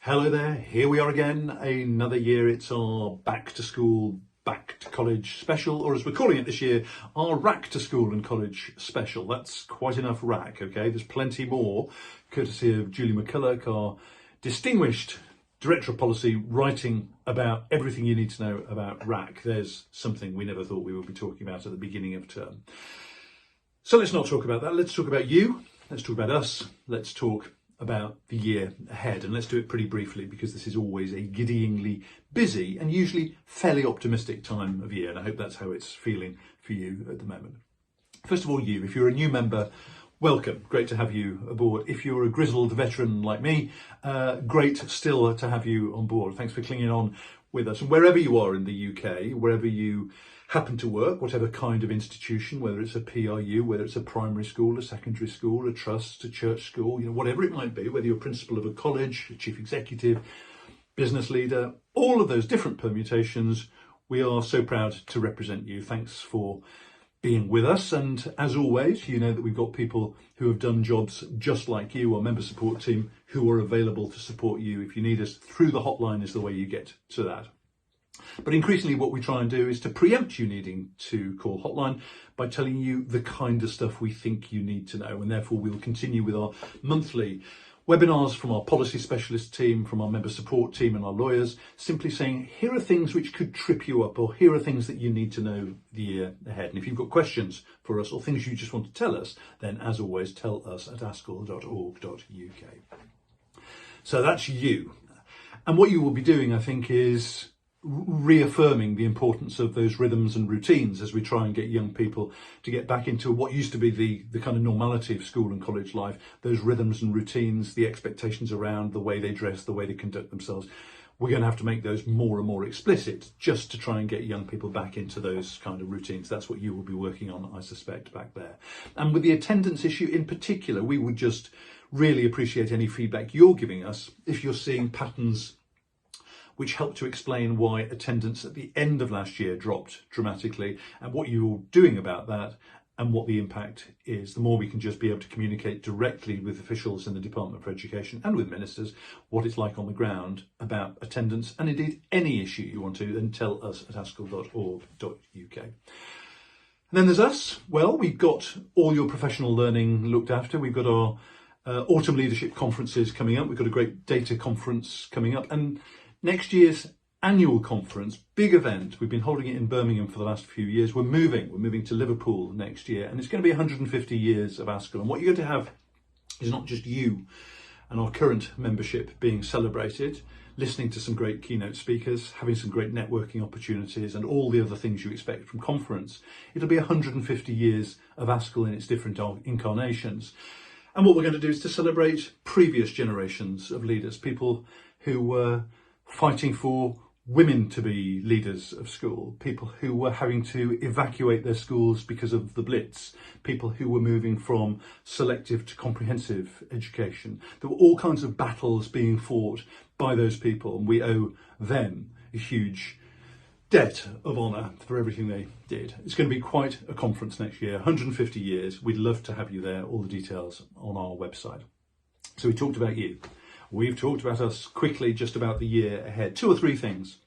Hello there, here we are again, another year. It's our back to school, back to college special, or as we're calling it this year, our rack to school and college special. That's quite enough rack, okay? There's plenty more, courtesy of Julie McCulloch, our distinguished Director of Policy, writing about everything you need to know about rack. There's something we never thought we would be talking about at the beginning of term. So let's not talk about that, let's talk about you, let's talk about us, let's talk about the year ahead, and let's do it pretty briefly because this is always a giddyingly busy and usually fairly optimistic time of year, and I hope that's how it's feeling for you at the moment. First of all, you, if you're a new member, welcome, great to have you aboard. If you're a grizzled veteran like me, great still to have you on board. Thanks for clinging on with us, and wherever you are in the UK, wherever you happen to work, whatever kind of institution, whether it's a PRU, whether it's a primary school, a secondary school, a trust, a church school, whatever it might be, whether you're principal of a college, a chief executive, business leader, all of those different permutations, we are so proud to represent you. Thanks for being with us. And as always, you know that we've got people who have done jobs just like you, our member support team, who are available to support you if you need us. Through the hotline is the way you get to that. But increasingly what we try and do is to preempt you needing to call hotline by telling you the kind of stuff we think you need to know, and therefore we'll continue with our monthly webinars from our policy specialist team, from our member support team and our lawyers, simply saying here are things which could trip you up, or here are things that you need to know the year ahead. And if you've got questions for us or things you just want to tell us, then as always tell us at ascl.org.uk. So that's you. And what you will be doing, I think, is reaffirming the importance of those rhythms and routines as we try and get young people to get back into what used to be the kind of normality of school and college life, those rhythms and routines, the expectations around the way they dress, the way they conduct themselves. We're going to have to make those more and more explicit just to try and get young people back into those kind of routines. That's what you will be working on, I suspect, back there. And with the attendance issue in particular, we would just really appreciate any feedback you're giving us if you're seeing patterns which help to explain why attendance at the end of last year dropped dramatically, and what you're doing about that and what the impact is. The more we can just be able to communicate directly with officials in the Department for Education and with ministers what it's like on the ground about attendance, and indeed any issue you want to, then tell us at ascl.org.uk. And then there's us. Well, we've got all your professional learning looked after. We've got our autumn leadership conferences coming up. We've got a great data conference coming up, and next year's annual conference, big event, we've been holding it in Birmingham for the last few years. We're moving to Liverpool next year, and it's going to be 150 years of ASCL. And what you're going to have is not just you and our current membership being celebrated, listening to some great keynote speakers, having some great networking opportunities, and all the other things you expect from conference. It'll be 150 years of ASCL in its different incarnations. And what we're going to do is to celebrate previous generations of leaders, people who were fighting for women to be leaders of school, people who were having to evacuate their schools because of the Blitz, people who were moving from selective to comprehensive education. There were all kinds of battles being fought by those people, and we owe them a huge debt of honour for everything they did. It's going to be quite a conference next year, 150 years. We'd love to have you there. All the details on our website. So we talked about you. We've talked about us quickly, just about the year ahead. Two or three things.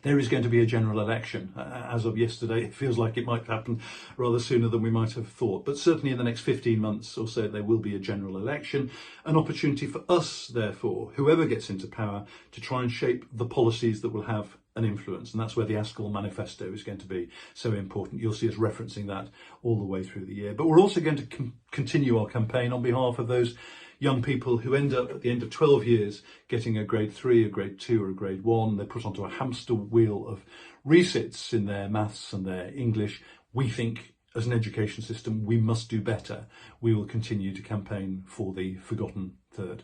There is going to be a general election. As of yesterday, it feels like it might happen rather sooner than we might have thought. But certainly in the next 15 months or so, there will be a general election. An opportunity for us, therefore, whoever gets into power, to try and shape the policies that will have an influence. And that's where the ASCL manifesto is going to be so important. You'll see us referencing that all the way through the year. But we're also going to continue our campaign on behalf of those young people who end up at the end of 12 years getting a grade 3, a grade 2 or a grade 1. They're put onto a hamster wheel of resits in their maths and their English. We think as an education system we must do better. We will continue to campaign for the forgotten third.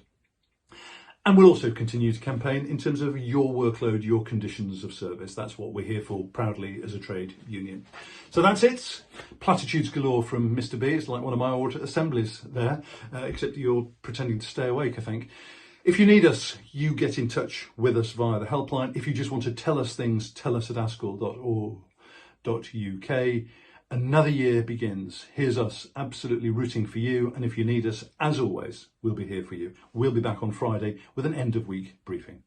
And we'll also continue to campaign in terms of your workload, your conditions of service. That's what we're here for proudly as a trade union. So that's it. Platitudes galore from Mr. B. It's like one of my old assemblies there, except you're pretending to stay awake, I think. If you need us, you get in touch with us via the helpline. If you just want to tell us things, tell us at ascl.org.uk. Another year begins. Here's us absolutely rooting for you. And if you need us, as always, we'll be here for you. We'll be back on Friday with an end of week briefing.